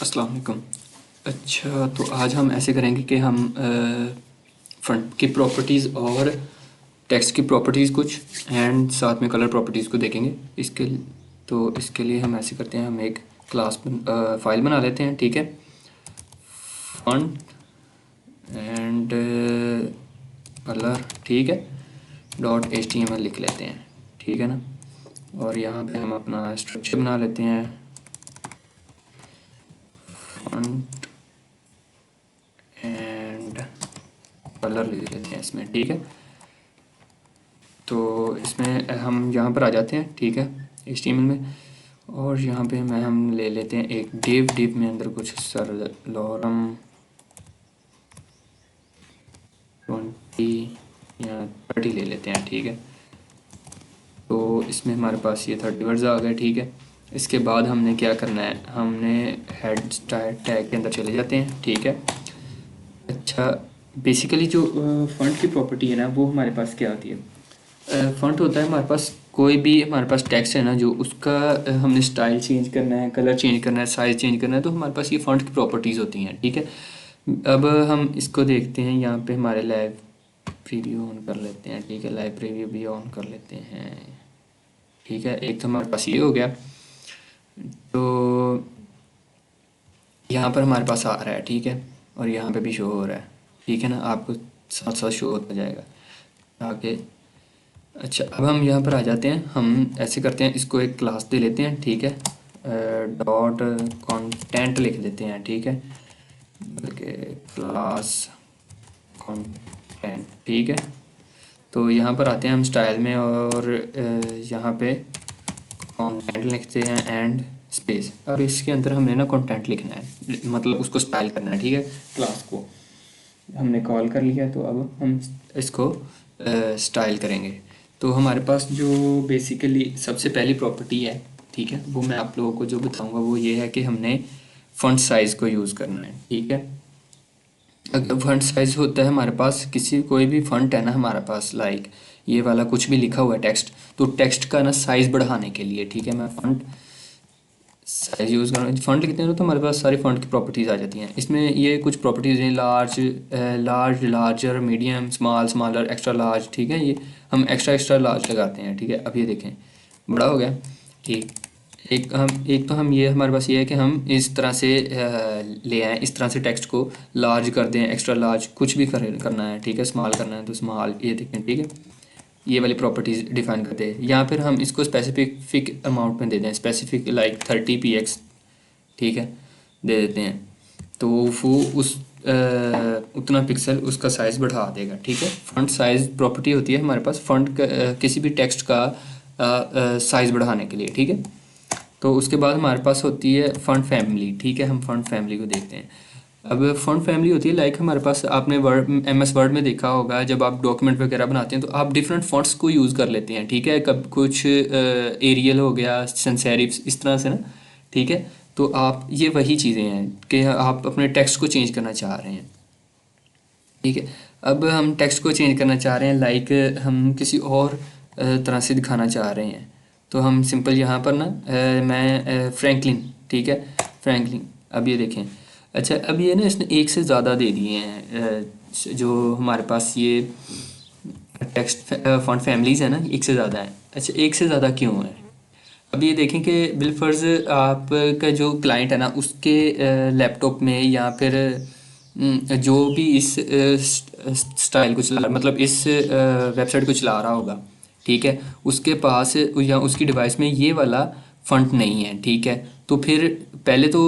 अस्सलाम वालेकुम। अच्छा, तो आज हम ऐसे करेंगे कि हम फ्रंट की प्रॉपर्टीज़ और टेक्स्ट की प्रॉपर्टीज़ कुछ एंड साथ में कलर प्रॉपर्टीज़ को देखेंगे। इसके लिए हम ऐसे करते हैं, हम एक फाइल बना लेते हैं, ठीक है। फॉन्ट एंड कलर, ठीक है, .html लिख लेते हैं, ठीक है ना। और यहाँ पे हम अपना स्ट्रक्चर बना लेते हैं, फॉन्ट एंड कलर लिख लेते हैं इसमें, ठीक है। तो इसमें हम यहाँ पर आ जाते हैं, ठीक है, HTML में। और यहाँ पे हम ले लेते हैं एक डिव में अंदर कुछ सरलोरम 20 या 30 ले लेते हैं, ठीक है। तो इसमें हमारे पास ये 30 वर्ड्स आ गए, ठीक है। इसके बाद हमने क्या करना है, हमने हेड स्टाइल टैग के अंदर चले जाते हैं, ठीक है। अच्छा, बेसिकली जो फॉन्ट की प्रॉपर्टी है ना, वो हमारे पास क्या होती है। फॉन्ट होता है हमारे पास, कोई भी हमारे पास टेक्स्ट है ना, जो उसका हमने स्टाइल चेंज करना है, कलर चेंज करना है, साइज़ चेंज करना है, तो हमारे पास ये फॉन्ट की प्रॉपर्टीज़ होती हैं, ठीक है। अब हम इसको देखते हैं, यहाँ पे हमारे लाइव प्रीव्यू ऑन कर लेते हैं, ठीक है। लाइव प्रीव्यू भी ऑन कर लेते हैं, ठीक है। एक तो हमारे पास ये हो गया। तो यहाँ पर हमारे पास आ रहा है, ठीक है, और यहाँ पे भी शो हो रहा है, ठीक है ना। आपको साथ साथ शो होता जाएगा आगे। अच्छा, अब हम यहाँ पर आ जाते हैं, हम ऐसे करते हैं, इसको एक क्लास दे लेते हैं, ठीक है। डॉट कंटेंट लिख देते हैं, ठीक है, बल्कि क्लास कंटेंट, ठीक है। तो यहाँ पर आते हैं हम स्टाइल में, और यहाँ पे कंटेंट लिखते हैं एंड स्पेस। अब इसके अंदर हमने ना कंटेंट लिखना है, मतलब उसको स्टाइल करना है, ठीक है। क्लास को हमने कॉल कर लिया, तो अब हम इसको स्टाइल करेंगे। तो हमारे पास जो बेसिकली सबसे पहली प्रॉपर्टी है, ठीक है, वो मैं आप लोगों को जो बताऊंगा वो ये है कि हमने फॉन्ट साइज़ को यूज़ करना है, ठीक है। अगर फॉन्ट साइज़ होता है हमारे पास, कोई भी फॉन्ट है ना हमारे पास, लाइक ये वाला कुछ भी लिखा हुआ है टेक्स्ट, तो टेक्स्ट का ना साइज़ बढ़ाने के लिए, ठीक है, मैं फॉन्ट साइज यूज़ करना, फॉन्ट लिखते हैं ना, तो हमारे पास सारी फॉन्ट की प्रॉपर्टीज़ आ जाती हैं। इसमें ये कुछ प्रॉपर्टीज़ हैं, larger, medium, smaller, extra large, ठीक है। ये हम एक्स्ट्रा लार्ज लगाते हैं, ठीक है। अब ये देखें, बड़ा हो गया, ठीक। एक तो हम ये हमारे पास ये है कि हम इस तरह से ले आएँ, इस तरह से टेक्स्ट को लार्ज कर दें, एक्स्ट्रा लार्ज, कुछ भी करना है, ठीक है। स्मॉल करना है तो स्मॉल, ये देखें, ठीक है। ये वाली प्रॉपर्टीज़ डिफाइन करते हैं। यहाँ पर हम इसको स्पेसिफिक अमाउंट में दे दें, स्पेसिफिक लाइक 30 px, ठीक है, दे देते हैं। तो वो उस उतना पिक्सल उसका साइज़ बढ़ा देगा, ठीक है। फॉन्ट साइज़ प्रॉपर्टी होती है हमारे पास, किसी भी टेक्स्ट का साइज़ बढ़ाने के लिए, ठीक है। तो उसके बाद हमारे पास होती है फॉन्ट फैमिली, ठीक है। हम फॉन्ट फैमिली को देखते हैं। अब फॉन्ट फैमिली होती है, लाइक हमारे पास, आपने MS वर्ड में देखा होगा, जब आप डॉक्यूमेंट वगैरह बनाते हैं तो आप डिफरेंट फॉन्ट्स को यूज़ कर लेते हैं, ठीक है। कब कुछ एरियल हो गया, सैंस सेरिफ, इस तरह से ना, ठीक है। तो आप, ये वही चीज़ें हैं कि आप अपने टेक्स्ट को चेंज करना चाह रहे हैं, ठीक है। अब हम टेक्स्ट को चेंज करना चाह रहे हैं, लाइक हम किसी और तरह से दिखाना चाह रहे हैं, तो हम सिंपल यहाँ पर ना मैं फ्रैंकलिन, ठीक है, फ्रैंकलिन। अब ये देखें, अच्छा, अब ये ना इसने एक से ज़्यादा दे दिए हैं, जो हमारे पास ये टेक्स्ट फॉन्ट फैमिलीज़ है ना, एक से ज़्यादा है। अच्छा, एक से ज़्यादा क्यों है? अब ये देखें कि बिलफर्ज आपका जो क्लाइंट है ना, उसके लैपटॉप में या फिर जो भी इस स्टाइल को चला, मतलब इस वेबसाइट को चला रहा होगा, ठीक है, उसके पास या उसकी डिवाइस में ये वाला फंड नहीं है, ठीक है। तो फिर पहले तो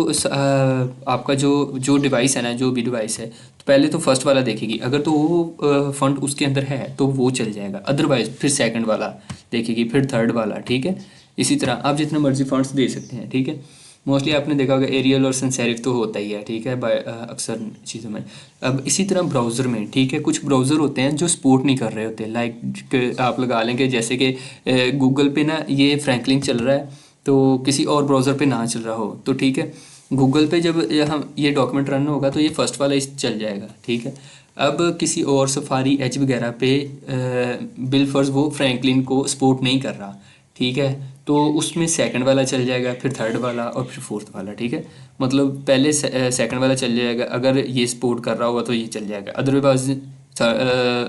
आपका जो जो डिवाइस है ना, जो भी डिवाइस है, तो पहले तो फर्स्ट वाला देखेगी, अगर तो वो फंड उसके अंदर है तो वो चल जाएगा, अदरवाइज फिर सेकंड वाला देखेगी, फिर थर्ड वाला, ठीक है। इसी तरह आप जितने मर्जी फंड्स दे सकते हैं, ठीक है। मोस्टली आपने देखा होगा एरियल और सैंस सेरिफ तो होता ही है, ठीक है, अक्सर चीज़ों में। अब इसी तरह ब्राउज़र में, ठीक है, कुछ ब्राउज़र होते हैं जो सपोर्ट नहीं कर रहे होते, लाइक आप लगा लेंगे जैसे कि गूगल पे ना ये फ्रैंकलिन चल रहा है, तो किसी और ब्राउज़र पे ना चल रहा हो, तो ठीक है, गूगल पे जब हम ये डॉक्यूमेंट रन होगा तो ये फर्स्ट वाला इस चल जाएगा, ठीक है। अब किसी और सफारी एज वगैरह पे बिलफर्ज वो फ्रैंकलिन को सपोर्ट नहीं कर रहा, ठीक है। तो उसमें सेकंड वाला चल जाएगा, फिर थर्ड वाला और फिर फोर्थ वाला, ठीक है। मतलब पहले सेकंड वाला चल जाएगा, अगर ये सपोर्ट कर रहा होगा तो ये चल जाएगा, अदरवाइज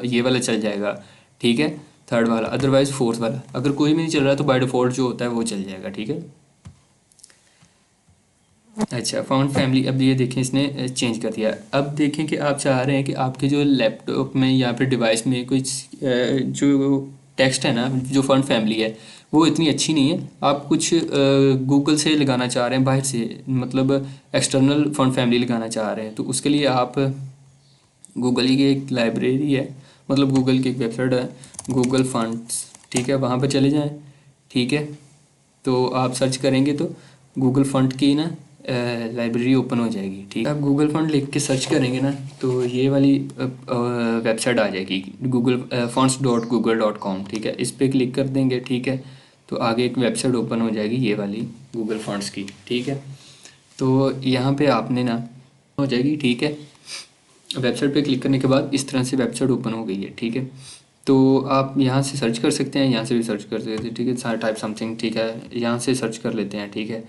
ये वाला चल जाएगा, ठीक है, थर्ड वाला, अदरवाइज फोर्थ वाला। अगर कोई भी नहीं चल रहा तो बाय डिफ़ॉल्ट जो होता है वो चल जाएगा, ठीक है। अच्छा, फाउंड फैमिली, अब ये देखें इसने चेंज कर दिया। अब देखें कि आप चाह रहे हैं कि आपके जो लैपटॉप में या फिर डिवाइस में कुछ जो टेक्स्ट है ना, जो फाउंड फैमिली है वो इतनी अच्छी नहीं है, आप कुछ गूगल से लगाना चाह रहे हैं, बाहर से, मतलब एक्सटर्नल फाउंड फैमिली लगाना चाह रहे हैं, तो उसके लिए आप गूगल ही की एक लाइब्रेरी है, मतलब गूगल की एक वेबसाइट है, गूगल फंड्स, ठीक है, वहाँ पर चले जाएं, ठीक है। तो आप सर्च करेंगे तो गूगल फंड की ना लाइब्रेरी ओपन हो जाएगी, ठीक है। आप गूगल फंड लिख के सर्च करेंगे ना तो ये वाली वेबसाइट आ जाएगी, गूगल funds.google.com, ठीक है। इस पर क्लिक कर देंगे, ठीक है, तो आगे एक वेबसाइट ओपन हो जाएगी ये वाली गूगल फंड्स की, ठीक है। तो यहाँ पे आपने ना हो जाएगी, ठीक है। वेबसाइट पे क्लिक करने के बाद इस तरह से वेबसाइट ओपन हो गई है, ठीक है। तो आप यहाँ से सर्च कर सकते हैं, यहाँ से भी सर्च कर सकते हैं, ठीक है, टाइप समथिंग, ठीक है, यहाँ से सर्च कर लेते हैं, ठीक है।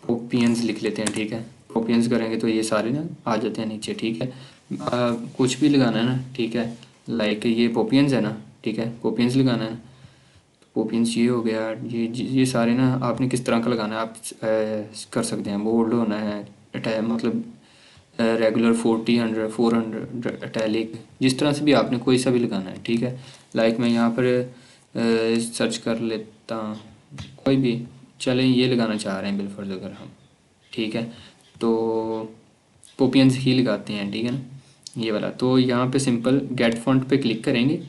पोपियंस लिख लेते हैं, ठीक है। पोपियंस करेंगे तो ये सारे ना आ जाते हैं नीचे, ठीक है। कुछ भी लगाना है ना, ठीक है, लाइक ये पोपियंस है ना, ठीक है, पोपियंस लगाना है, पोपियंस ये हो गया, ये सारे ना आपने किस तरह का लगाना है आप कर सकते हैं। बोल्ड होना है, मतलब रेगुलर 40, 100, 400, इटैलिक, जिस तरह से भी आपने कोई सा भी लगाना है, ठीक है। लाइक मैं यहाँ पर सर्च कर लेता हूँ, कोई भी चलें, ये लगाना चाह रहे हैं बिलफर्ज अगर हम, ठीक है, तो पोपियंस ही लगाते हैं, ठीक है ना, ये वाला। तो यहाँ पे सिंपल गेट फॉन्ट पे क्लिक करेंगे,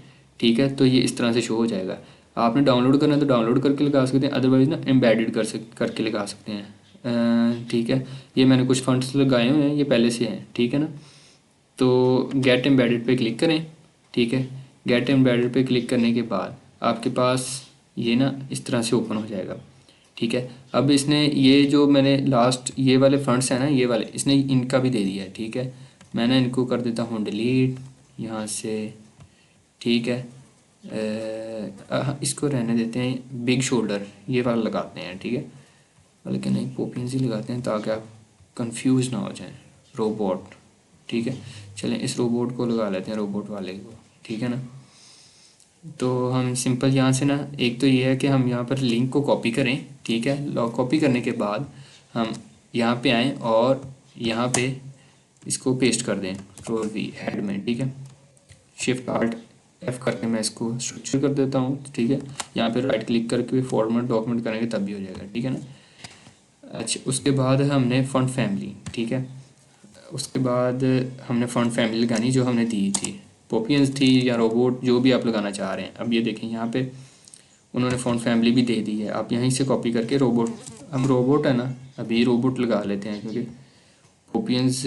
ठीक है, तो ये इस तरह से शो हो जाएगा। आपने डाउनलोड करना है तो डाउनलोड करके लगा सकते हैं, अदरवाइज़ ना एम्बेडेड करके लगा सकते हैं, ठीक है। ये मैंने कुछ फंड्स लगाए हुए हैं, ये पहले से हैं, ठीक है ना। तो गेट एम्बेडेड पे क्लिक करें, ठीक है। गेट एम्बेडेड पे क्लिक करने के बाद आपके पास ये ना इस तरह से ओपन हो जाएगा, ठीक है। अब इसने ये जो मैंने लास्ट ये वाले फंड्स हैं ना, ये वाले इसने इनका भी दे दिया है, ठीक है। मैंने इनको कर देता हूँ डिलीट यहाँ से, ठीक है। इसको रहने देते हैं, बिग शोल्डर ये वाला लगाते हैं, ठीक है, बल्कि नहीं पोपियंस ही लगाते हैं ताकि आप कंफ्यूज ना हो जाएं। रोबोट, ठीक है, चलें इस रोबोट को लगा लेते हैं, रोबोट वाले को, ठीक है ना। तो हम सिंपल यहाँ से ना, एक तो ये है कि हम यहाँ पर लिंक को कॉपी करें, ठीक है। लॉग कॉपी करने के बाद हम यहाँ पे आएँ और यहाँ पे इसको पेस्ट कर दें कंट्रोल-V हेड में, ठीक है। Shift-Alt-F करके मैं इसको स्ट्रक्चर कर देता हूँ, ठीक है। यहाँ पे राइट क्लिक करके फॉर्मेट डॉक्यूमेंट करेंगे तब भी हो जाएगा, ठीक है ना। अच्छा, उसके बाद हमने फंड फैमिली, ठीक है, उसके बाद हमने फंड फैमिली लगानी जो हमने दी थी, पोपियंस थी या रोबोट, जो भी आप लगाना चाह रहे हैं। अब ये देखें यहाँ पे उन्होंने फंड फैमिली भी दे दी है, आप यहीं से कॉपी करके रोबोट, हम रोबोट है ना, अभी रोबोट लगा लेते हैं क्योंकि पोपियंस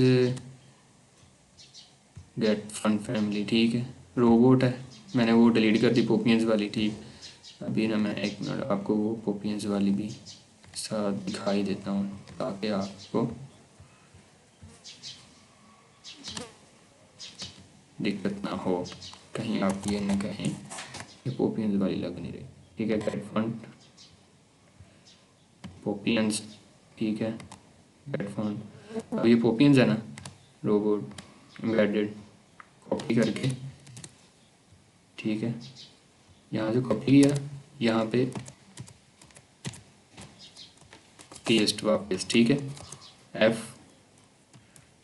गेट फंड फैमिली, ठीक है, रोबोट है, मैंने वो डिलीट कर दी पोपियंस वाली, ठीक। अभी ना मैं एक मिनट आपको वो पोपियंस वाली भी साथ दिखाई देता हूँ ताकि आपको दिक्कत ना हो, कहीं आप ये ना कहें कि पोपियंस वाली लग नहीं रही, ठीक है। गेट फंड पोपियंस, ठीक है, गेट फंड। अब ये पोपियंस है ना, रोबोट एम्बेडेड, कॉपी करके, ठीक है, यहाँ से कॉपी किया, यहाँ पे पेस्ट वापस, ठीक है। F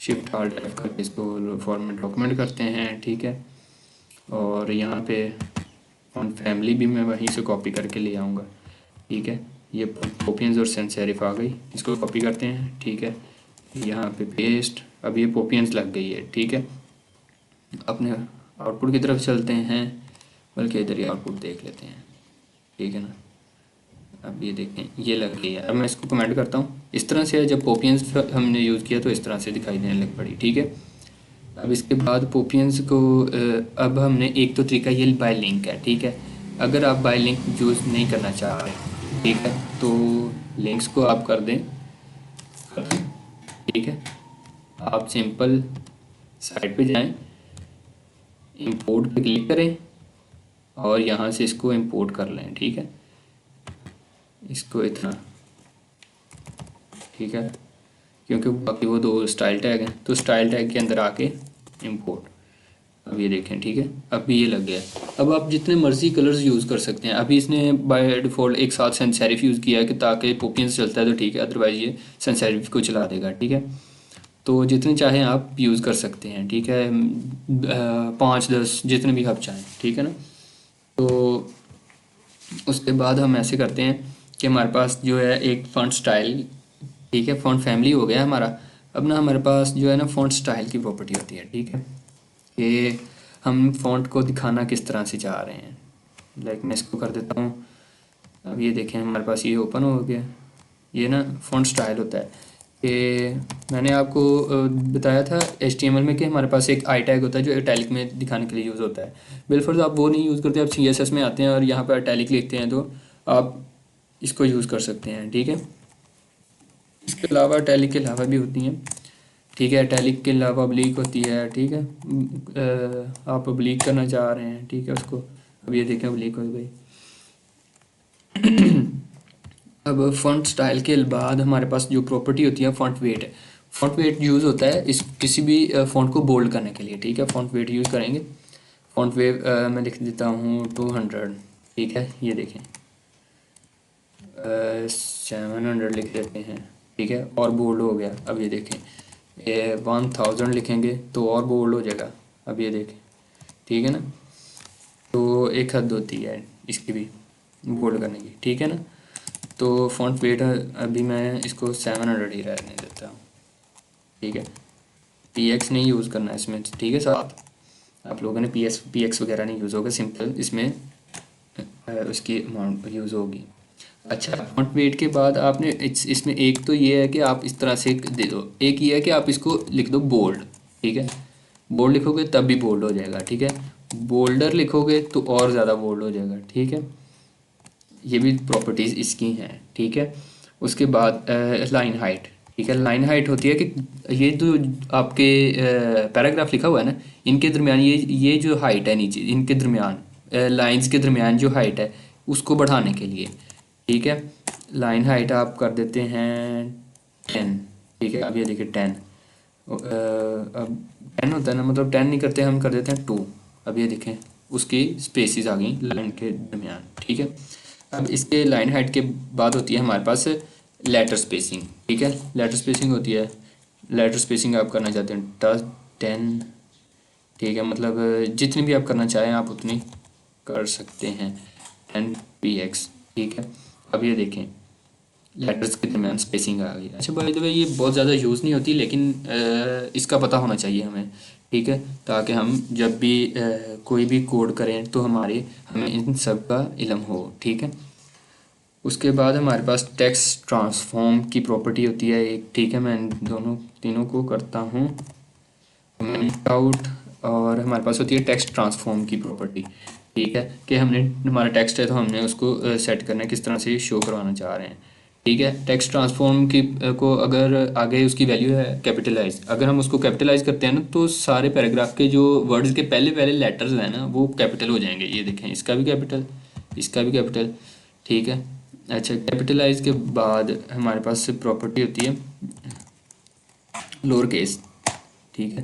Shift-Alt-F करके इसको फॉर्मेट डॉक्यूमेंट करते हैं, ठीक है। और यहाँ पे फॉन्ट फैमिली भी मैं वहीं से कॉपी करके ले आऊँगा, ठीक है। ये पोपियंस और सेंस सेरिफ आ गई, इसको कॉपी करते हैं, ठीक है, यहाँ पे पेस्ट। अब ये पोपियंस लग गई है, ठीक है। अपने आउटपुट की तरफ चलते हैं, बल्कि इधर ही आउटपुट देख लेते हैं, ठीक है ना। अब ये देखें ये लग गई है। अब मैं इसको कमेंट करता हूँ, इस तरह से है, जब पोपियंस हमने यूज़ किया तो इस तरह से दिखाई देने लग पड़ी, ठीक है। अब इसके बाद पोपियंस को अब हमने एक तो तरीका ये बाय लिंक है, ठीक है। अगर आप बाय लिंक यूज़ नहीं करना चाह रहे, ठीक है, तो लिंक्स को आप कर दें, ठीक है। आप सिंपल साइट पे जाएं, इंपोर्ट पे क्लिक करें और यहाँ से इसको इंपोर्ट कर लें, ठीक है। इसको इतना, ठीक है, क्योंकि बाकी वो दो स्टाइल टैग हैं, तो स्टाइल टैग के अंदर आके इंपोर्ट। अब ये देखें, ठीक है, अभी ये लग गया। अब आप जितने मर्जी कलर्स यूज़ कर सकते हैं। अभी इसने बाय डिफ़ॉल्ट एक साथ सैंस सेरिफ यूज़ किया है कि ताकि पोपियन से चलता है तो ठीक है, अदरवाइज़ ये सैंस सेरिफ को चला देगा, ठीक है। तो जितने चाहें आप यूज़ कर सकते हैं, ठीक है, 5 10 जितने भी आप चाहें, ठीक है ना। तो उसके बाद हम ऐसे करते हैं कि हमारे पास जो है एक फ़ॉन्ट स्टाइल, ठीक है, फ़ॉन्ट फैमिली हो गया हमारा। अब ना हमारे पास जो है ना फ़ॉन्ट स्टाइल की प्रॉपर्टी होती है, ठीक है, कि हम फ़ॉन्ट को दिखाना किस तरह से चाह रहे हैं। लाइक मैं इसको कर देता हूँ। अब ये देखें हमारे पास ये ओपन हो गया। ये ना फ़ॉन्ट स्टाइल होता है कि मैंने आपको बताया था HTML में कि हमारे पास एक आई टैग होता है जो इटैलिक में दिखाने के लिए यूज़ होता है। बिलफर्ज आप वो नहीं यूज़ करते, आप CSS में आते हैं और यहाँ पर इटैलिक लिखते हैं, तो आप इसको यूज़ कर सकते हैं, ठीक है। इसके अलावा इटैलिक के अलावा भी होती हैं, ठीक है। इटैलिक के अलावा ऑब्लिक होती है, ठीक है। आप ऑब्लिक करना चाह रहे हैं, ठीक है, उसको। अब ये देखें ऑब्लिक हो गई। अब फ़ॉन्ट स्टाइल के बाद हमारे पास जो प्रॉपर्टी होती है फ़ॉन्ट वेट है। फ़ॉन्ट वेट यूज़ होता है इस किसी भी फ़ॉन्ट को बोल्ड करने के लिए, ठीक है। फ़ॉन्ट वेट यूज़ करेंगे। फ़ॉन्ट वेट मैं लिख देता हूँ 200, ठीक है। ये देखें 700 लिख देते हैं, ठीक है, और बोल्ड हो गया। अब ये देखें ये 1000 लिखेंगे तो और बोल्ड हो जाएगा। अब ये देखें, ठीक है ना। तो एक हद होती है इसकी भी बोल्ड करने की, ठीक है ना। तो फ़ॉन्ट वेट अभी मैं इसको 700 ही रहने देता हूँ, ठीक है। PX नहीं यूज़ करना है इसमें, ठीक है। साथ आप लोगों ने PX वगैरह नहीं यूज़ होगा, सिंपल इसमें उसकी अमाउंट यूज़ होगी। अच्छा, फ़ॉन्ट वेट के बाद आपने इसमें एक तो ये है कि आप इस तरह से दे दो, एक ये है कि आप इसको लिख दो बोल्ड, ठीक है। बोल्ड लिखोगे तब भी बोल्ड हो जाएगा, ठीक है। बोल्डर लिखोगे तो और ज़्यादा बोल्ड हो जाएगा, ठीक है। ये भी प्रॉपर्टीज़ इसकी हैं, ठीक है। उसके बाद लाइन हाइट, ठीक है। लाइन हाइट होती है कि ये जो आपके पैराग्राफ लिखा हुआ है ना, इनके दरमियान ये जो हाइट है नीचे, इनके दरमियान लाइंस के दरमियान जो हाइट है उसको बढ़ाने के लिए, ठीक है। लाइन हाइट आप कर देते हैं 10, ठीक है। अब ये देखिए 10, अब 10 होता है ना, मतलब 10 नहीं करते, हम कर देते हैं 2। अब ये देखें उसकी स्पेसिस आ गई लाइन के दरमियान, ठीक है। अब इसके लाइन हाइट के बाद होती है हमारे पास लेटर स्पेसिंग, ठीक है। लेटर स्पेसिंग होती है, लेटर स्पेसिंग आप करना चाहते हैं 10, ठीक है। मतलब जितनी भी आप करना चाहें आप उतनी कर सकते हैं 10px, ठीक है। अब ये देखें लेटर्स के दरमियान स्पेसिंग आ गई। अच्छा, बाय द वे ये बहुत ज़्यादा यूज़ नहीं होती, लेकिन इसका पता होना चाहिए हमें, ठीक है, ताकि हम जब भी कोई भी कोड करें तो हमें इन सब का इल्म हो, ठीक है। उसके बाद हमारे पास टेक्स्ट ट्रांसफॉर्म की प्रॉपर्टी होती है एक, ठीक है। मैं इन दोनों तीनों को करता हूँ कमेंट आउट, और हमारे पास होती है टेक्स्ट ट्रांसफॉर्म की प्रॉपर्टी, ठीक है, कि हमने हमारा टेक्स्ट है तो हमने उसको सेट करना है किस तरह से शो करवाना चाह रहे हैं, ठीक है। टेक्स्ट ट्रांसफॉर्म की को अगर आगे उसकी वैल्यू है कैपिटलाइज, अगर हम उसको कैपिटलाइज करते हैं ना तो सारे पैराग्राफ के जो वर्ड्स के पहले पहले लेटर्स हैं ना वो कैपिटल हो जाएंगे। ये देखें इसका भी कैपिटल, इसका भी कैपिटल, ठीक है। अच्छा, कैपिटलाइज के बाद हमारे पास प्रॉपर्टी होती है लोअर केस, ठीक है।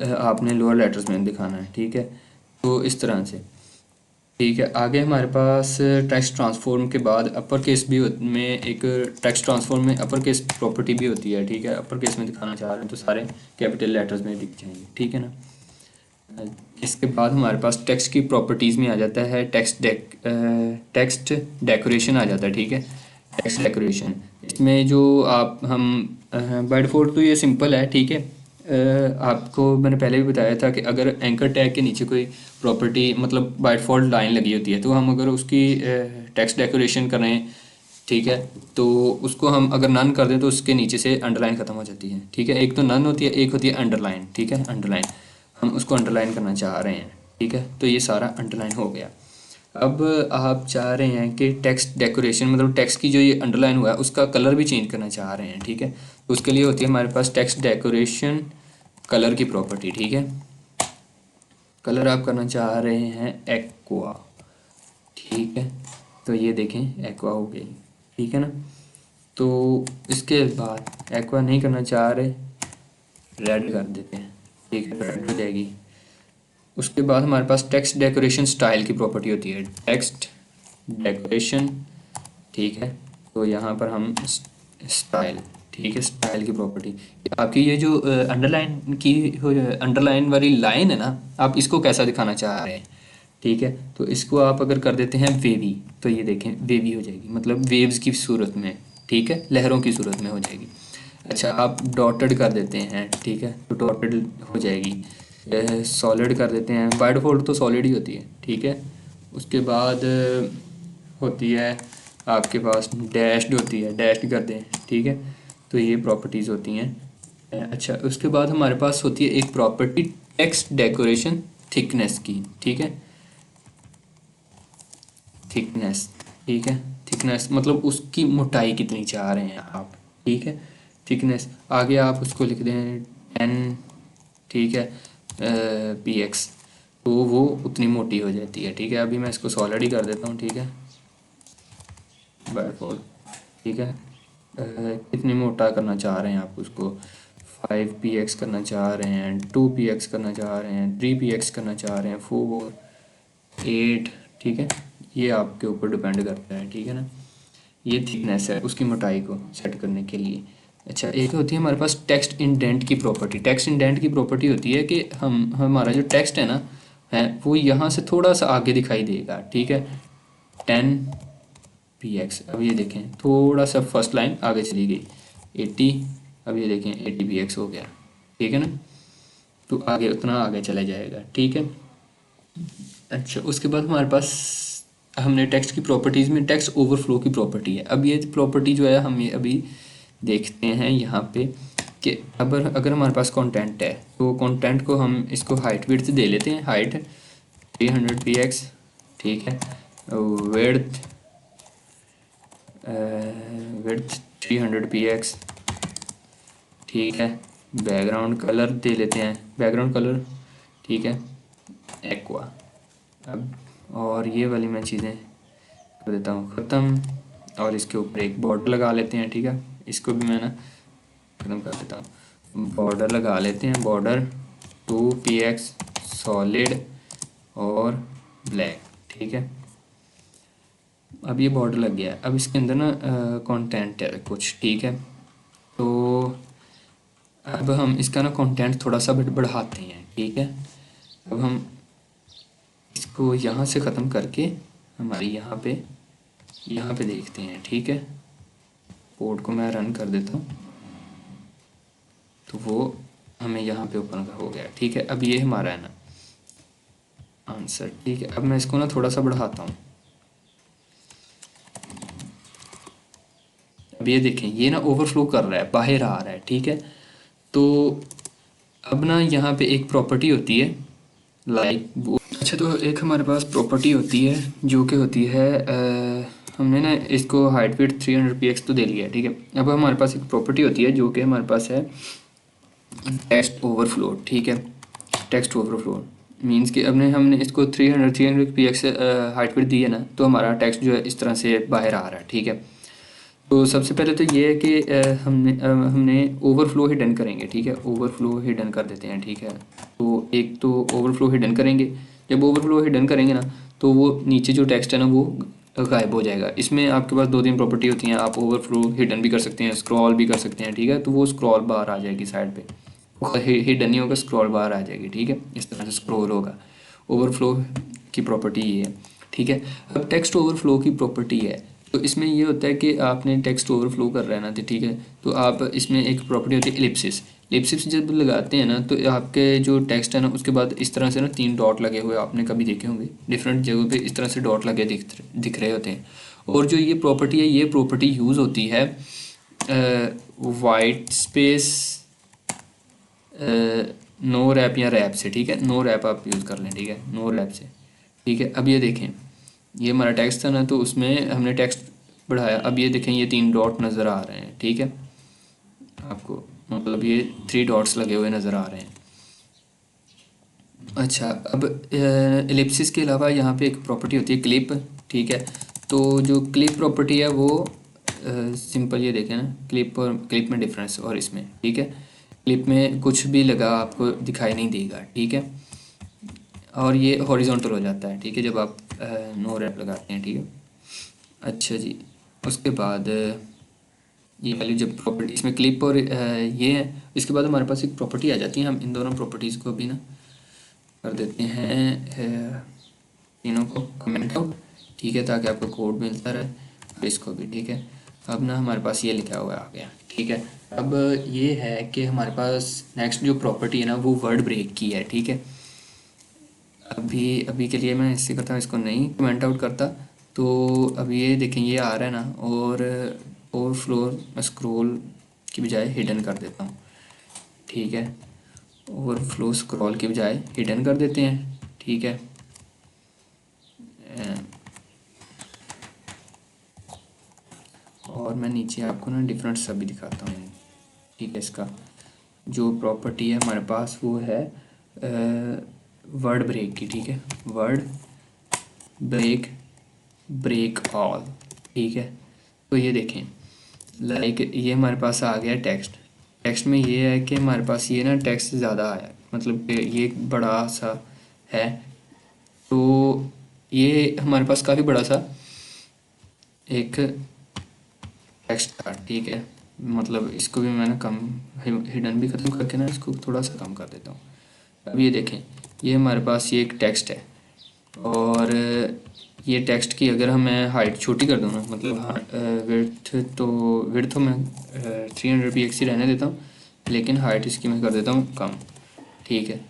आपने लोअर लेटर्स में दिखाना है, ठीक है। तो इस तरह से, ठीक है। आगे हमारे पास टेक्स्ट ट्रांसफॉर्म के बाद अपर केस भी में एक टेक्स्ट ट्रांसफॉर्म में अपर केस प्रॉपर्टी भी होती है, ठीक है। अपर केस में दिखाना चाह रहे हैं तो सारे कैपिटल लेटर्स में दिख जाएंगे, ठीक है ना। इसके बाद हमारे पास टेक्स्ट की प्रॉपर्टीज़ में आ जाता है टेक्स्ट डेकोरेशन आ जाता है, ठीक है। टेक्स्ट डेकोरेशन इसमें जो आप हम बाय डिफ़ॉल्ट तो ये सिंपल है, ठीक है। आपको मैंने पहले भी बताया था कि अगर एंकर टैग के नीचे कोई प्रॉपर्टी मतलब बाय डिफ़ॉल्ट लाइन लगी होती है तो हम अगर उसकी टेक्स्ट डेकोरेशन करें, ठीक है, तो उसको हम अगर नन कर दें तो उसके नीचे से अंडरलाइन ख़त्म हो जाती है, ठीक है। एक तो नन होती है, एक होती है अंडरलाइन, ठीक है। अंडरलाइन हम उसको अंडरलाइन करना चाह रहे हैं, ठीक है। तो ये सारा अंडरलाइन हो गया। अब आप चाह रहे हैं कि टेक्स्ट डेकोरेशन मतलब टेक्स्ट की जो ये अंडरलाइन हुआ है उसका कलर भी चेंज करना चाह रहे हैं, ठीक है। तो उसके लिए होती है हमारे पास टेक्स्ट डेकोरेशन कलर की प्रॉपर्टी, ठीक है। कलर आप करना चाह रहे हैं एक्वा, ठीक है। तो ये देखें एक्वा हो गई, ठीक है ना। तो इसके बाद एक्वा नहीं करना चाह रहे, रेड कर देते हैं, ठीक है, रेड हो जाएगी। उसके बाद हमारे पास टेक्स्ट डेकोरेशन स्टाइल की प्रॉपर्टी होती है, टेक्स्ट डेकोरेशन, ठीक है। तो यहाँ पर हम स्टाइल, ठीक है, स्टाइल की प्रॉपर्टी, आपकी ये जो अंडरलाइन की अंडरलाइन वाली लाइन है ना, आप इसको कैसा दिखाना चाह रहे हैं, ठीक है। तो इसको आप अगर कर देते हैं वेवी, तो ये देखें वेवी हो जाएगी, मतलब वेव्स की सूरत में, ठीक है, लहरों की सूरत में हो जाएगी। अच्छा, आप डॉटेड कर देते हैं, ठीक है, तो डॉटेड हो जाएगी। सॉलिड कर देते हैं, बाय डिफ़ॉल्ट तो सॉलिड ही होती है, ठीक है। उसके बाद होती है आपके पास डैश्ड होती है, डैश्ड कर दें, ठीक है। तो ये प्रॉपर्टीज़ होती हैं। अच्छा, उसके बाद हमारे पास होती है एक प्रॉपर्टी टेक्स्ट डेकोरेशन थिकनेस की, ठीक है, थिकनेस, ठीक है, थिकनेस मतलब उसकी मोटाई कितनी चाह रहे हैं आप, ठीक है, थिकनेस। आगे आप उसको लिख दें 10, ठीक है, px, तो वो उतनी मोटी हो जाती है, ठीक है। अभी मैं इसको सॉलिड ही कर देता हूँ, ठीक है, बाय डिफ़ॉल्ट, ठीक है। कितनी मोटा करना चाह रहे हैं आप उसको, 5px करना चाह रहे हैं, 2px करना चाह रहे हैं, 3px करना चाह रहे हैं, 4, 8, ठीक है, ये आपके ऊपर डिपेंड करता है, ठीक है ना। ये थिकनेस है उसकी मोटाई को सेट करने के लिए। अच्छा, एक होती है हमारे पास टेक्स्ट इंडेंट की प्रॉपर्टी। टेक्स्ट इंडेंट की प्रॉपर्टी होती है कि हमारा जो टेक्स्ट है ना, है वो यहाँ से थोड़ा सा आगे दिखाई देगा, ठीक है, 10px। अब ये देखें थोड़ा सा फर्स्ट लाइन आगे चली गई, 80, अब ये देखें 80px हो गया, ठीक है ना। तो आगे उतना आगे चला जाएगा, ठीक है। अच्छा, उसके बाद हमारे पास हमने टेक्स्ट की प्रॉपर्टीज़ में टेक्स्ट ओवरफ्लो की प्रॉपर्टी है। अब ये प्रॉपर्टी जो है हम ये अभी देखते हैं यहाँ पे कि अगर हमारे पास कंटेंट है, तो कंटेंट को हम इसको हाइट विड्थ दे लेते हैं, हाइट 300px, ठीक है, विड्थ विड्थ 300px, ठीक है। बैकग्राउंड कलर दे लेते हैं, बैकग्राउंड कलर, ठीक है, एक्वा। अब और ये वाली मैं चीज़ें कर देता हूँ ख़त्म, और इसके ऊपर एक बॉर्डर लगा लेते हैं, ठीक है, इसको भी मैं ना ख़त्म कर देता हूँ। बॉर्डर लगा लेते हैं, बॉर्डर 2px सॉलिड और ब्लैक, ठीक है। अब ये बॉर्डर लग गया। अब इसके अंदर ना कंटेंट है कुछ, ठीक है। तो अब हम इसका ना कंटेंट थोड़ा सा बढ़ाते हैं, ठीक है। अब हम इसको यहाँ से ख़त्म करके हमारी यहाँ पे देखते हैं, ठीक है। कोड को मैं रन कर देता हूँ, तो वो हमें यहाँ पे ओपन हो गया, ठीक है। अब ये हमारा है ना आंसर, ठीक है। अब मैं इसको ना थोड़ा सा बढ़ाता हूँ, अब ये देखें ये ना ओवरफ्लो कर रहा है, बाहर आ रहा है, ठीक है। तो अब ना यहाँ पे एक प्रॉपर्टी होती है लाइक वो, अच्छा, तो एक हमारे पास प्रॉपर्टी होती है जो कि होती है हमने ना इसको हाइट विड्थ 300px तो दे लिया है, ठीक है। अब हमारे पास एक प्रॉपर्टी होती है जो कि हमारे पास है टेक्स्ट ओवरफ्लो, ठीक है। टेक्स्ट ओवरफ्लो मींस कि अब हमने इसको 300px हाइट विड्थ दी है ना, तो हमारा टेक्स्ट जो है इस तरह से बाहर आ रहा है, ठीक है। तो सबसे पहले तो ये है कि हमने ओवरफ्लो हिडन करेंगे, ठीक है, ओवरफ्लो हिडन कर देते हैं, ठीक है। तो एक तो ओवरफ्लो हिडन करेंगे, जब ओवरफ्लो हिडन करेंगे ना, तो वो नीचे जो टेक्स्ट है ना वो गायब हो जाएगा। इसमें आपके पास 2-3 प्रॉपर्टी होती हैं, आप ओवरफ्लो हिडन भी कर सकते हैं, स्क्रॉल भी कर सकते हैं, ठीक है। तो वो स्क्रॉल बार आ जाएगी साइड पे, हिडन नहीं होगा, स्क्रॉल बार आ जाएगी, ठीक है, इस तरह से स्क्रॉल होगा। ओवरफ्लो की प्रॉपर्टी ये है, ठीक है। अब टेक्स्ट ओवरफ्लो की प्रॉपर्टी है, तो इसमें ये होता है कि आपने टेक्स्ट ओवरफ्लो कर रहा है ना, तो ठीक है, तो आप इसमें एक प्रॉपर्टी होती है एलिप्सिस। एलिप्सिस जब लगाते हैं ना, तो आपके जो टेक्स्ट है ना उसके बाद इस तरह से ना 3 डॉट लगे हुए आपने कभी देखे होंगे, डिफरेंट जगहों पे इस तरह से डॉट लगे दिख रहे होते हैं। और जो ये प्रॉपर्टी है, ये प्रॉपर्टी यूज़ होती है वाइट स्पेस नो रैप या रैप से, ठीक है। नो रैप आप यूज़ कर लें, ठीक है, नो रैप से, ठीक है। अब ये देखें ये हमारा टेक्स्ट था ना, तो उसमें हमने टेक्स्ट बढ़ाया, अब ये देखें ये 3 डॉट नज़र आ रहे हैं, ठीक है, आपको मतलब ये 3 डॉट्स लगे हुए नज़र आ रहे हैं। अच्छा, अब एलिप्सिस के अलावा यहाँ पे एक प्रॉपर्टी होती है क्लिप, ठीक है। तो जो क्लिप प्रॉपर्टी है वो सिंपल, ये देखें ना, क्लिप और क्लिप में डिफरेंस और इसमें, ठीक है। क्लिप में कुछ भी लगा आपको दिखाई नहीं देगा, ठीक है। और ये हॉरिजॉन्टल हो जाता है, ठीक है, जब आप नो रैप लगाते हैं, ठीक है। अच्छा जी, उसके बाद ये वाली जब प्रॉपर्टी इसमें क्लिप और ये है, इसके बाद हमारे पास एक प्रॉपर्टी आ जाती है। हम इन दोनों प्रॉपर्टीज़ को भी ना कर देते हैं तीनों को कमेंट आउट, ठीक है, ताकि आपको कोड मिलता रहे, और इसको भी, ठीक है। अब ना हमारे पास ये लिखा हुआ आ गया, ठीक है। अब ये है कि हमारे पास नेक्स्ट जो प्रॉपर्टी है ना वो वर्ड ब्रेक की है, ठीक है। अभी अभी के लिए मैं इससे करता हूँ, इसको नहीं कमेंट आउट करता। तो अब ये देखें, ये आ रहा है ना, और ओवरफ्लो मैं स्क्रॉल की बजाय हिडन कर देता हूँ, ठीक है। ओवरफ्लो स्क्रॉल की बजाय हिडन कर देते हैं, ठीक है। और मैं नीचे आपको ना डिफरेंट सब भी दिखाता हूँ, ठीक है। इसका जो प्रॉपर्टी है हमारे पास वो है वर्ड ब्रेक की, ठीक है। वर्ड ब्रेक, ब्रेक ऑल, ठीक है। तो ये देखें, लाइक ये हमारे पास आ गया टेक्स्ट। टेक्स्ट में ये है कि हमारे पास ये ना टेक्स्ट ज़्यादा आया, मतलब कि ये एक बड़ा सा है, तो ये हमारे पास काफ़ी बड़ा सा एक टेक्स्ट था, ठीक है। मतलब इसको भी मैंने कम हिडन भी ख़त्म करके ना इसको थोड़ा सा कम कर देता हूँ। अब ये देखें, ये हमारे पास ये एक टेक्स्ट है, और ये टेक्स्ट की अगर मैं हाइट छोटी कर दूँ ना, मतलब विड्थ तो मैं 300 px ही रहने देता हूँ, लेकिन हाइट इसकी मैं कर देता हूँ कम, ठीक है।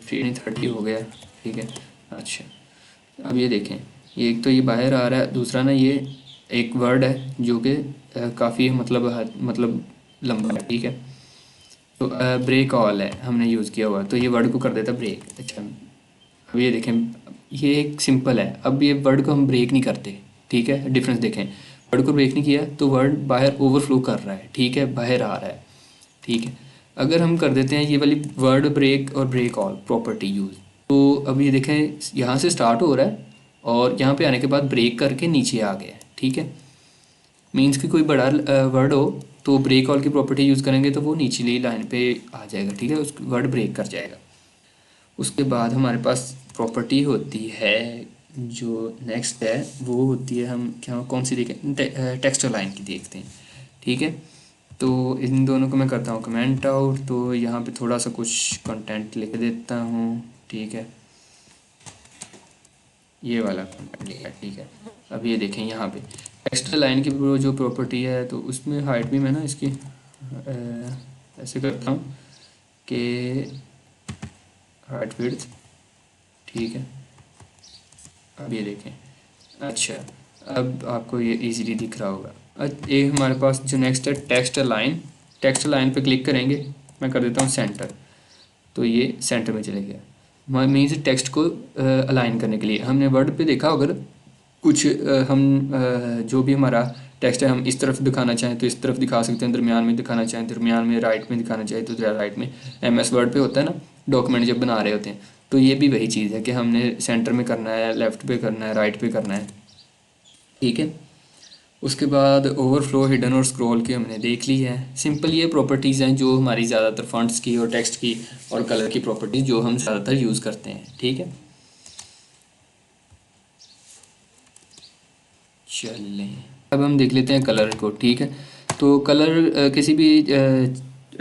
330 हो गया, ठीक है। अच्छा, अब ये देखें, ये एक तो ये बाहर आ रहा है, दूसरा ना ये एक वर्ड है जो कि काफ़ी मतलब लंबा है, ठीक है। तो ब्रेक ऑल है हमने यूज़ किया हुआ, तो ये वर्ड को कर देता ब्रेक। अच्छा, अब ये देखें, ये एक सिंपल है। अब ये वर्ड को हम ब्रेक नहीं करते, ठीक है। डिफरेंस देखें, वर्ड को ब्रेक नहीं किया तो वर्ड बाहर ओवरफ्लो कर रहा है, ठीक है, बाहर आ रहा है, ठीक है। अगर हम कर देते हैं ये वाली वर्ड ब्रेक और ब्रेक ऑल प्रॉपर्टी यूज़, तो अब ये देखें, यहाँ से स्टार्ट हो रहा है और यहाँ पे आने के बाद ब्रेक करके नीचे आ गया है, ठीक है। मीन्स कि कोई बड़ा वर्ड हो तो ब्रेक ऑल की प्रॉपर्टी यूज़ करेंगे तो वो निचली लाइन पे आ जाएगा, ठीक है, उस वर्ड ब्रेक कर जाएगा। उसके बाद हमारे पास प्रॉपर्टी होती है जो नेक्स्ट है, वो होती है, हम क्या कौन सी देखें, टेक्स्ट लाइन की देखते हैं, ठीक है। तो इन दोनों को मैं करता हूँ कमेंट आउट, तो यहाँ पे थोड़ा सा कुछ कंटेंट लिख देता हूँ, ठीक है। ये वाला कंटेंट लिखा, ठीक है। अब ये देखें, यहाँ पे टेक्स्ट लाइन की जो प्रॉपर्टी है, तो उसमें हाइट भी मैं ना इसकी ऐसे करता हूँ कि हाइट विड्थ, ठीक है। अब ये देखें, अच्छा, अब आपको ये इजीली दिख रहा होगा। एक हमारे पास जो नेक्स्ट है टेक्स्ट लाइन, टेक्स्ट लाइन पे क्लिक करेंगे, मैं कर देता हूँ सेंटर, तो ये सेंटर में चले गया। मीन्स टेक्स्ट को अलाइन करने के लिए हमने वर्ड पे देखा, अगर कुछ जो भी हमारा टेक्स्ट है हम इस तरफ दिखाना चाहें तो इस तरफ दिखा सकते हैं, दरमियान में दिखाना चाहें दरमियान में, राइट में दिखाना चाहें तो राइट में। MS वर्ड पे होता है ना, डॉक्यूमेंट जब बना रहे होते हैं, तो ये भी वही चीज़ है कि हमने सेंटर में करना है, लेफ़्ट पे करना है, राइट पे करना है, ठीक है। उसके बाद ओवरफ्लो, हिडन और स्क्रॉल की हमने देख ली है। सिंपल ये प्रॉपर्टीज़ हैं जो हमारी ज़्यादातर फॉन्ट्स की और टेक्स्ट की और कलर की प्रॉपर्टीज़ जो हम ज़्यादातर यूज़ करते हैं, ठीक है। चलें, अब हम देख लेते हैं कलर को, ठीक है। तो कलर किसी भी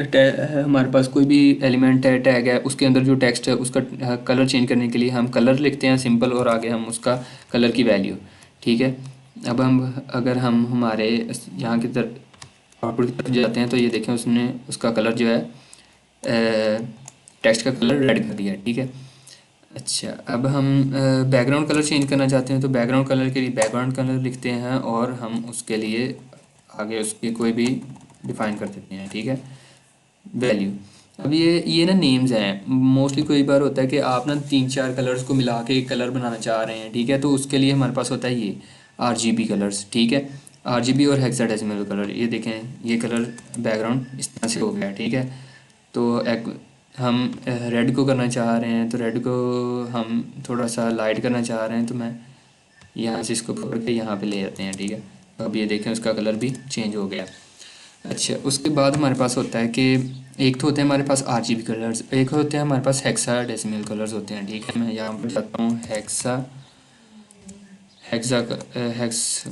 हमारे पास कोई भी एलिमेंट है, टैग है, उसके अंदर जो टेक्स्ट है उसका कलर चेंज करने के लिए हम कलर लिखते हैं सिंपल, और आगे हम उसका कलर की वैल्यू, ठीक है। अब अगर हम हमारे यहाँ की तरफ आउटपुट की तरफ जाते हैं, तो ये देखें, उसने उसका कलर जो है टेक्स्ट का कलर रेड कर दिया, ठीक है। अच्छा, अब हम बैकग्राउंड कलर चेंज करना चाहते हैं, तो बैकग्राउंड कलर के लिए बैकग्राउंड कलर लिखते हैं, और हम उसके लिए आगे उसकी कोई भी डिफ़ाइन कर देते हैं, ठीक है, वैल्यू। अब ये ना नेम्स हैं, मोस्टली कोई बार होता है कि आप ना 3-4 कलर्स को मिला के एक कलर बनाना चाह रहे हैं, ठीक है। तो उसके लिए हमारे पास होता है ये RGB कलर्स, ठीक है। RGB और हेक्साडेसिमल कलर, ये देखें, ये कलर बैकग्राउंड इस तरह से हो गया, ठीक है। तो एक हम रेड को करना चाह रहे हैं, तो रेड को हम थोड़ा सा लाइट करना चाह रहे हैं, तो मैं यहाँ से इसको पकड़ के यहाँ पे ले जाते हैं, ठीक है। अब ये देखें उसका कलर भी चेंज हो गया। अच्छा, उसके बाद हमारे पास होता है कि एक तो होते हैं हमारे पास RGB कलर्स, एक होते हैं हमारे पास हेक्सा डेसिमल कलर्स होते हैं, ठीक है। मैं यहाँ पर जाता हूँ हेक्सा हेक्सा हेक्स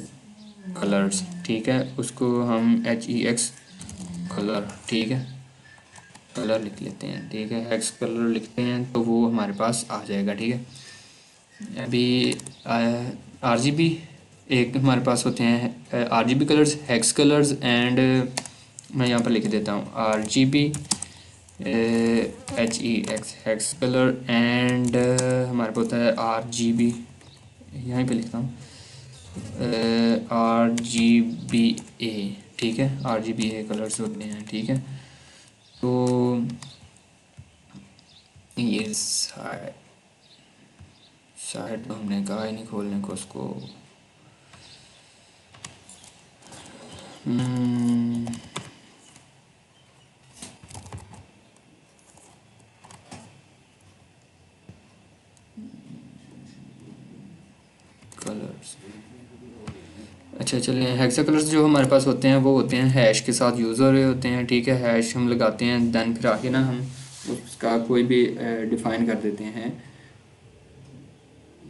कलर्स, ठीक है। उसको हम HEX कलर, ठीक है, कलर लिख लेते हैं, ठीक है। हेक्स कलर लिखते हैं तो वो हमारे पास आ जाएगा, ठीक है। अभी RGB एक हमारे पास होते हैं RGB colours, hex colours and मैं यहाँ पर लिख देता हूँ RGB HEX hex colour and हमारे पास होता है RGB, यहीं पे लिखता हूँ RGBA, ठीक है। RGBA कलर्स होते हैं, ठीक है। तो ये साइड तो हमने कहा ही नहीं खोलने को उसको। कलर्स, अच्छा चलिए, हेक्सा कलर्स जो हमारे पास होते हैं वो होते हैं हैश के साथ यूज़ हो रहे होते हैं, ठीक है। हैश हम लगाते हैं, देन फिर आगे ना हम उसका कोई भी डिफ़ाइन कर देते हैं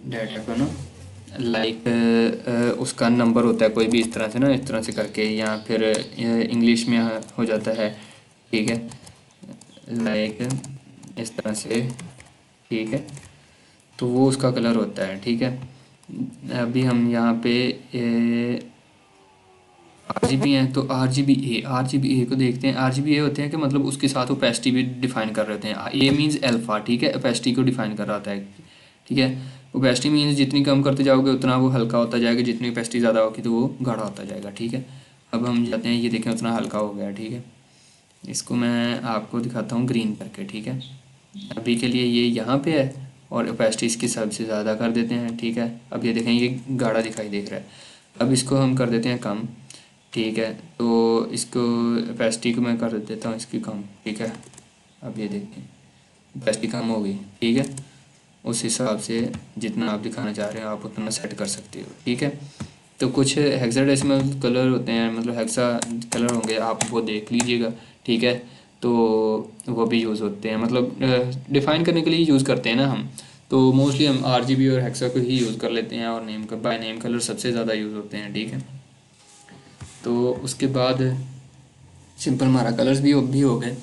डाटा को ना, लाइक उसका नंबर होता है कोई भी, इस तरह से ना, इस तरह से करके, या फिर इंग्लिश में हो जाता है, ठीक है, लाइक इस तरह से, ठीक है। तो वो उसका कलर होता है, ठीक है। अभी हम यहाँ पे RGB हैं, तो RGBA को देखते हैं। RGBA होते हैं कि मतलब उसके साथ ओपेसिटी भी डिफाइन कर रहे होते हैं। A मीन्स अल्फ़ा, ठीक है, ओपेसिटी को डिफाइन कर रहा होता है, ठीक है। ओपेसिटी मीन्स जितनी कम करते जाओगे उतना वो हल्का होता जाएगा, जितनी ओपेसिटी ज़्यादा होगी तो वो गाढ़ा होता जाएगा, ठीक है। अब हम जाते हैं, ये देखें उतना हल्का हो गया, ठीक है। इसको मैं आपको दिखाता हूँ ग्रीन करके, ठीक है। अभी के लिए ये यहाँ पे है और ओपेसिटी इसकी सबसे ज़्यादा कर देते हैं, ठीक है। अब ये देखें ये गाढ़ा दिखाई देख रहा है। अब इसको हम कर देते हैं कम, ठीक है। तो इसको ओपेसिटी को मैं कर देता हूँ इसकी कम, ठीक है। अब ये देखें ओपेसिटी कम हो गई, ठीक है। उस हिसाब से जितना आप दिखाना चाह रहे हो आप उतना सेट कर सकते हो, ठीक है। तो कुछ हेक्साडेसिमल कलर होते हैं, मतलब हेक्सा कलर होंगे, आप वो देख लीजिएगा, ठीक है। तो वो भी यूज़ होते हैं, मतलब डिफ़ाइन करने के लिए यूज़ करते हैं ना हम। तो मोस्टली हम RGB और हेक्सा को ही यूज़ कर लेते हैं, और नेम का बाय नेम कलर सबसे ज़्यादा यूज़ होते हैं, ठीक है। तो उसके बाद सिंपल हमारा कलर्स भी हो गए।